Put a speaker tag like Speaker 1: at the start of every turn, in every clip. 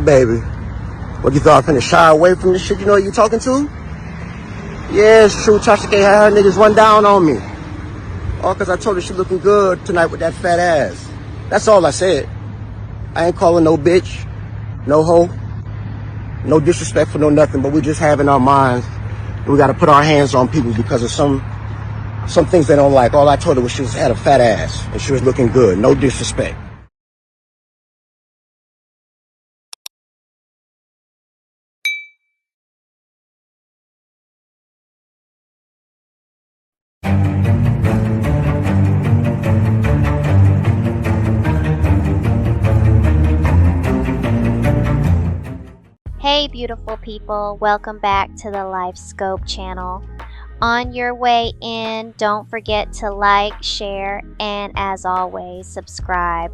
Speaker 1: good, baby? What, you thought I finna shy away from this shit you know you talking to? Yeah, it's true. Tasha K had her niggas run down on me. All because I told her she looking good tonight with that fat ass. That's all I said. I ain't calling no bitch, no hoe, no disrespectful, no nothing, but we just have in our minds that we gotta put our hands on people because of some things they don't like. All I told her was she had a fat ass and she was looking good. No disrespect.
Speaker 2: Hey beautiful people, welcome back to the Life Scope channel. On your way in, don't forget to like, share, and as always, subscribe.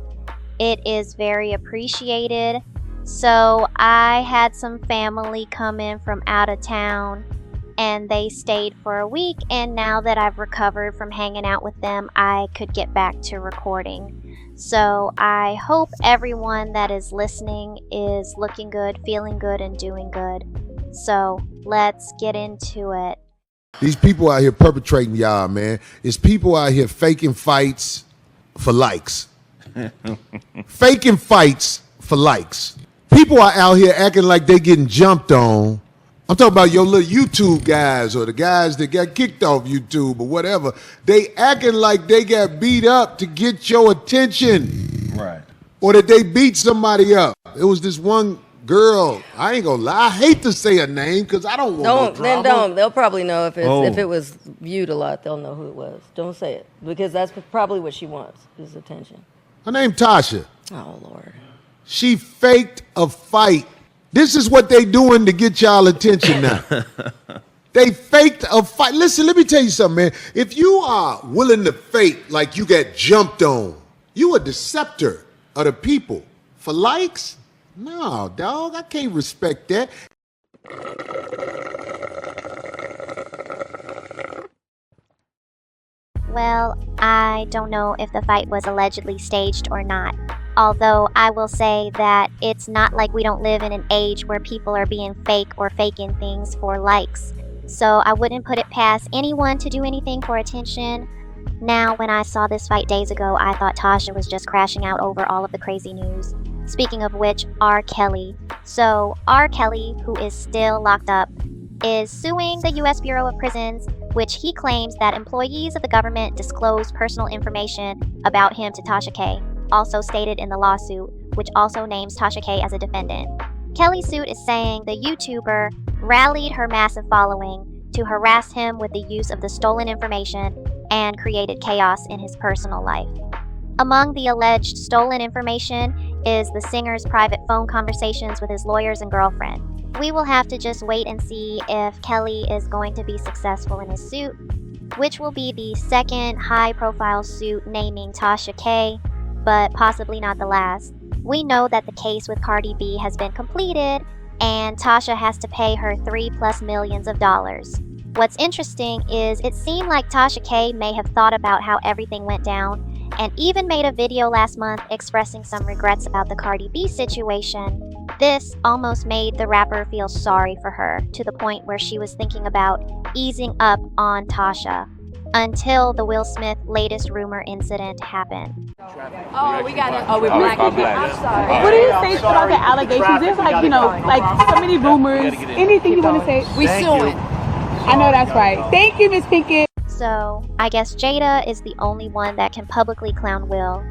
Speaker 2: It is very appreciated. So I had some family come in from out of town and they stayed for a week, and now that I've recovered from hanging out with them, I could get back to recording. So I hope everyone that is listening is looking good, feeling good, and doing good. So let's get into it.
Speaker 3: These people out here perpetrating y'all, man. It's people out here faking fights for likes. Faking fights for likes. People are out here acting like they getting jumped on. I'm talking about your little YouTube guys or the guys that got kicked off YouTube or whatever. They acting like they got beat up to get your attention.
Speaker 4: Right.
Speaker 3: Or that they beat somebody up. It was this one girl, I ain't gonna lie, I hate to say her name because I don't want no drama.
Speaker 5: Then don't. They'll probably know if it was viewed a lot, they'll know who it was. Don't say it, because that's probably what she wants, is attention.
Speaker 3: Her name Tasha.
Speaker 5: Oh, Lord.
Speaker 3: She faked a fight. This is what they doing to get y'all attention now. They faked a fight. Listen, let me tell you something, man. If you are willing to fake like you got jumped on, you a deceptor of the people. For likes? No, dog, I can't respect that.
Speaker 2: Well, I don't know if the fight was allegedly staged or not. Although I will say that it's not like we don't live in an age where people are being fake or faking things for likes. So I wouldn't put it past anyone to do anything for attention. Now, when I saw this fight days ago, I thought Tasha was just crashing out over all of the crazy news. Speaking of which, R. Kelly. So R. Kelly, who is still locked up, is suing the U.S. Bureau of Prisons, which he claims that employees of the government disclosed personal information about him to Tasha K, also stated in the lawsuit, which also names Tasha K as a defendant. Kelly's suit is saying the YouTuber rallied her massive following to harass him with the use of the stolen information and created chaos in his personal life. Among the alleged stolen information is the singer's private phone conversations with his lawyers and girlfriend. We will have to just wait and see if Kelly is going to be successful in his suit, which will be the second high-profile suit naming Tasha K, but possibly not the last. We know that the case with Cardi B has been completed, and Tasha has to pay her $3+ million. What's interesting is it seemed like Tasha K may have thought about how everything went down, and even made a video last month expressing some regrets about the Cardi B situation. This almost made the rapper feel sorry for her, to the point where she was thinking about easing up on Tasha, until the Will Smith latest rumor incident happened.
Speaker 6: Oh, we got it. Oh, we're black. I'm sorry. What do you say about the allegations? There's like, like so many rumors. Anything you want to say? We suing. I know that's right. Thank you, Miss Pinkett.
Speaker 2: So, I guess Jada is the only one that can publicly clown Will.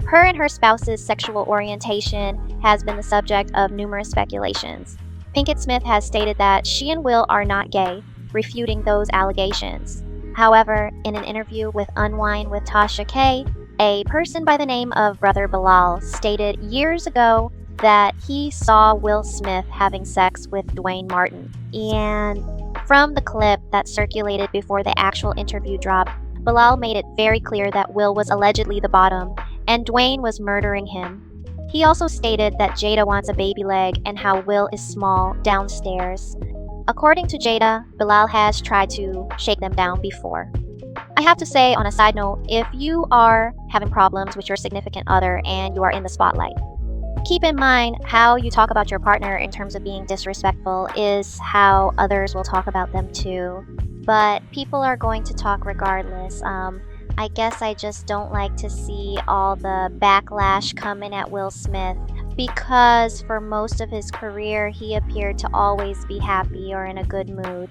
Speaker 2: Her and her spouse's sexual orientation has been the subject of numerous speculations. Pinkett Smith has stated that she and Will are not gay, refuting those allegations. However, in an interview with Unwind with Tasha K, a person by the name of Brother Bilal stated years ago that he saw Will Smith having sex with Dwayne Martin. And from the clip that circulated before the actual interview dropped, Bilal made it very clear that Will was allegedly the bottom, and Dwayne was murdering him. He also stated that Jada wants a baby leg and how Will is small downstairs. According to Jada, Bilal has tried to shake them down before. I have to say, on a side note, if you are having problems with your significant other and you are in the spotlight, keep in mind how you talk about your partner in terms of being disrespectful is how others will talk about them too. But people are going to talk regardless. I guess I just don't like to see all the backlash coming at Will Smith, because for most of his career he appeared to always be happy or in a good mood.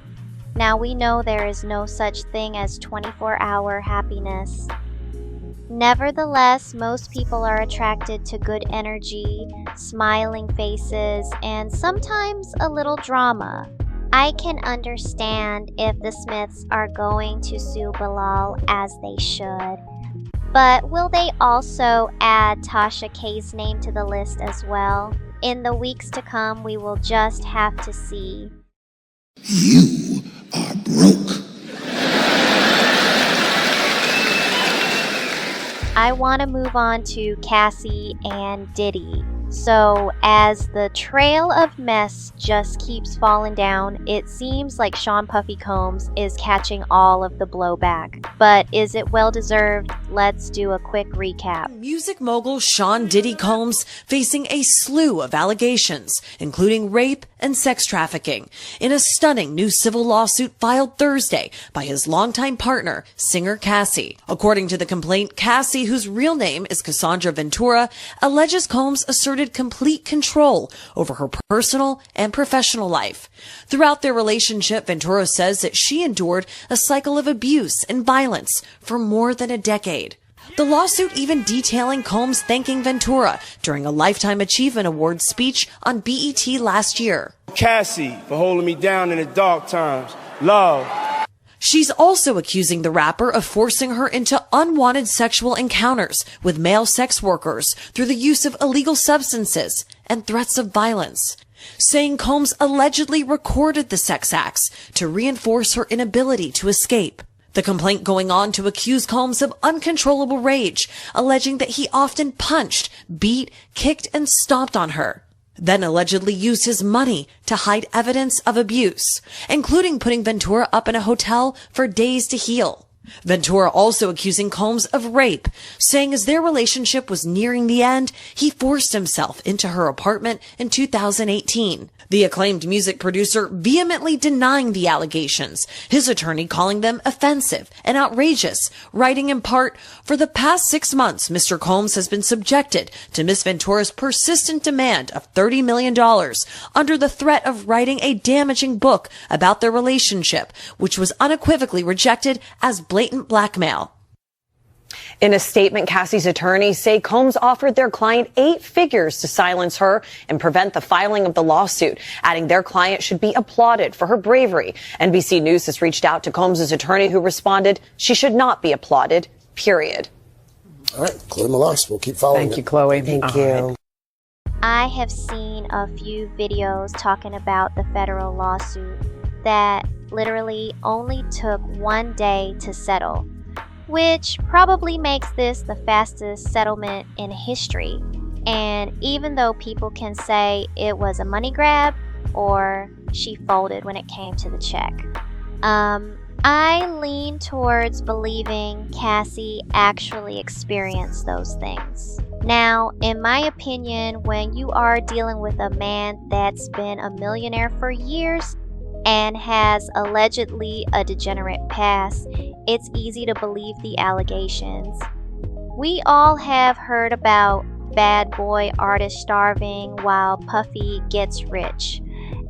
Speaker 2: Now we know there is no such thing as 24-hour happiness. Nevertheless, most people are attracted to good energy, smiling faces, and sometimes a little drama. I can understand if the Smiths are going to sue Bilal, as they should. But will they also add Tasha K's name to the list as well? In the weeks to come, we will just have to see.
Speaker 4: You are broke.
Speaker 2: I want to move on to Cassie and Diddy. So, as the trail of mess just keeps falling down, it seems like Sean Puffy Combs is catching all of the blowback. But is it well deserved? Let's do a quick recap.
Speaker 7: Music mogul Sean Diddy Combs facing a slew of allegations, including rape and sex trafficking, in a stunning new civil lawsuit filed Thursday by his longtime partner, singer Cassie. According to the complaint, Cassie, whose real name is Cassandra Ventura, alleges Combs asserted complete control over her personal and professional life. Throughout their relationship, Ventura says that she endured a cycle of abuse and violence for more than a decade. The lawsuit even detailing Combs thanking Ventura during a Lifetime Achievement Award speech on BET last year.
Speaker 8: Cassie for holding me down in the dark times. Love.
Speaker 7: She's also accusing the rapper of forcing her into unwanted sexual encounters with male sex workers through the use of illegal substances and threats of violence, saying Combs allegedly recorded the sex acts to reinforce her inability to escape. The complaint going on to accuse Combs of uncontrollable rage, alleging that he often punched, beat, kicked, and stomped on her, then allegedly used his money to hide evidence of abuse, including putting Ventura up in a hotel for days to heal. Ventura also accusing Combs of rape, saying as their relationship was nearing the end, he forced himself into her apartment in 2018. The acclaimed music producer vehemently denying the allegations, his attorney calling them offensive and outrageous, writing in part, "For the past 6 months, Mr. Combs has been subjected to Miss Ventura's persistent demand of $30 million under the threat of writing a damaging book about their relationship, which was unequivocally rejected as blatant blackmail."
Speaker 9: In a statement, Cassie's attorneys say Combs offered their client 8 figures to silence her and prevent the filing of the lawsuit, adding their client should be applauded for her bravery. NBC News has reached out to Combs' attorney, who responded she should not be applauded, period.
Speaker 1: All right, Chloe Malas, we'll keep following.
Speaker 10: Thank you, Chloe.
Speaker 1: Thank you.
Speaker 2: I have seen a few videos talking about the federal lawsuit that literally only took 1 day to settle, which probably makes this the fastest settlement in history. And even though people can say it was a money grab or she folded when it came to the check, I lean towards believing Cassie actually experienced those things. Now, in my opinion, when you are dealing with a man that's been a millionaire for years and has allegedly a degenerate past, it's easy to believe the allegations. We all have heard about bad boy artists starving while Puffy gets rich.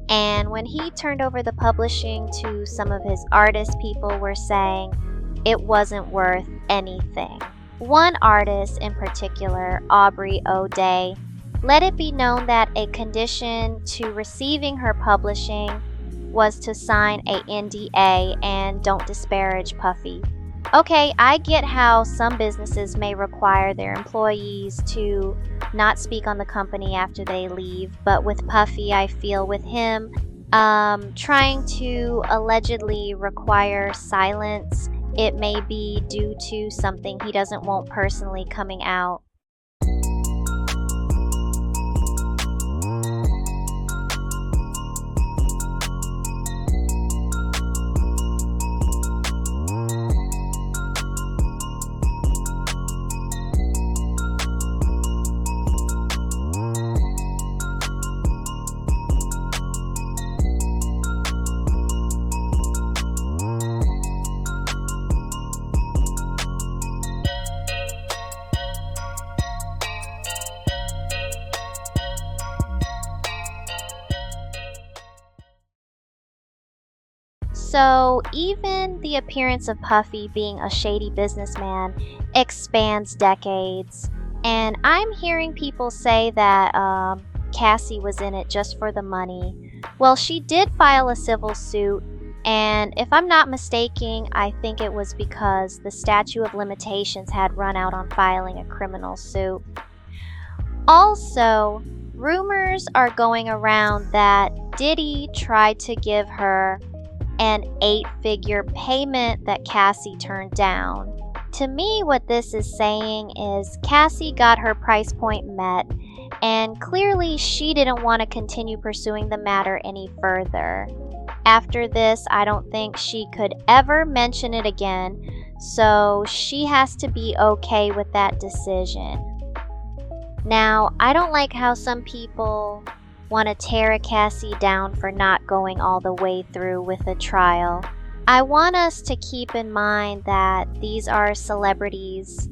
Speaker 2: And when he turned over the publishing to some of his artist, people were saying it wasn't worth anything. One artist in particular, Aubrey O'Day, let it be known that a condition to receiving her publishing was to sign a NDA and don't disparage Puffy. Okay, I get how some businesses may require their employees to not speak on the company after they leave, but with Puffy, I feel with him trying to allegedly require silence, it may be due to something he doesn't want personally coming out. So even the appearance of Puffy being a shady businessman expands decades. And I'm hearing people say that Cassie was in it just for the money. Well, she did file a civil suit, and if I'm not mistaken, I think it was because the statute of limitations had run out on filing a criminal suit. Also, rumors are going around that Diddy tried to give her an 8-figure payment that Cassie turned down. To me, what this is saying is Cassie got her price point met, and clearly she didn't want to continue pursuing the matter any further. After this, I don't think she could ever mention it again, so she has to be okay with that decision. Now, I don't like how some people want to tear a Cassie down for not going all the way through with the trial. I want us to keep in mind that these are celebrities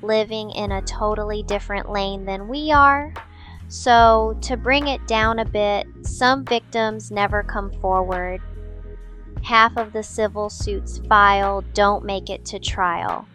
Speaker 2: living in a totally different lane than we are. So to bring it down a bit, some victims never come forward. Half of the civil suits filed don't make it to trial.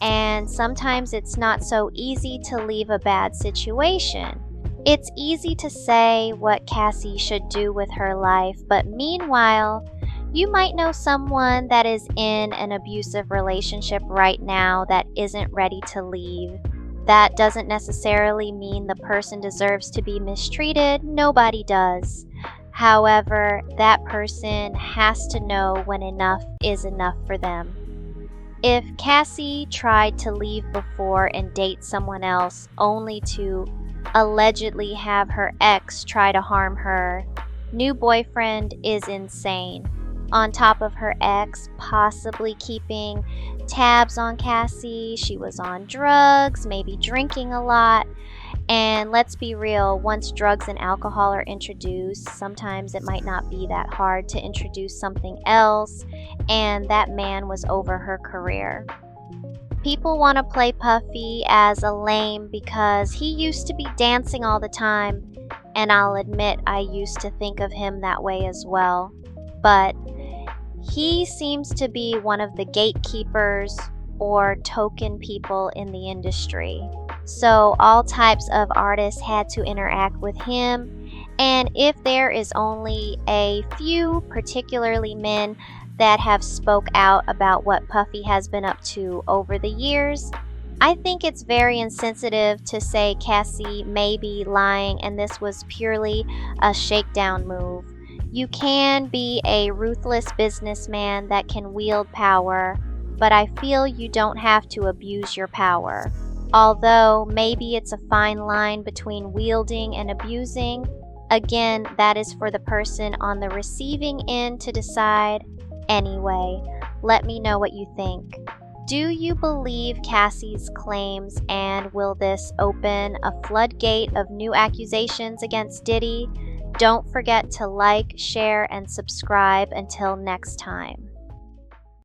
Speaker 2: And sometimes it's not so easy to leave a bad situation. It's easy to say what Cassie should do with her life, but meanwhile, you might know someone that is in an abusive relationship right now that isn't ready to leave. That doesn't necessarily mean the person deserves to be mistreated. Nobody does. However, that person has to know when enough is enough for them. If Cassie tried to leave before and date someone else only to allegedly have her ex try to harm her, new boyfriend is insane. On top of her ex possibly keeping tabs on Cassie, she was on drugs, maybe drinking a lot. And let's be real, once drugs and alcohol are introduced, sometimes it might not be that hard to introduce something else, and that man was over her career. People want to play Puffy as a lame because he used to be dancing all the time, and I'll admit I used to think of him that way as well. But he seems to be one of the gatekeepers or token people in the industry. So all types of artists had to interact with him, and if there is only a few, particularly men, that have spoke out about what Puffy has been up to over the years, I think it's very insensitive to say Cassie may be lying and this was purely a shakedown move. You can be a ruthless businessman that can wield power, but I feel you don't have to abuse your power. Although maybe it's a fine line between wielding and abusing, again, that is for the person on the receiving end to decide. Anyway, let me know what you think. Do you believe Cassie's claims, and will this open a floodgate of new accusations against Diddy? Don't forget to like, share, and subscribe. Until next time.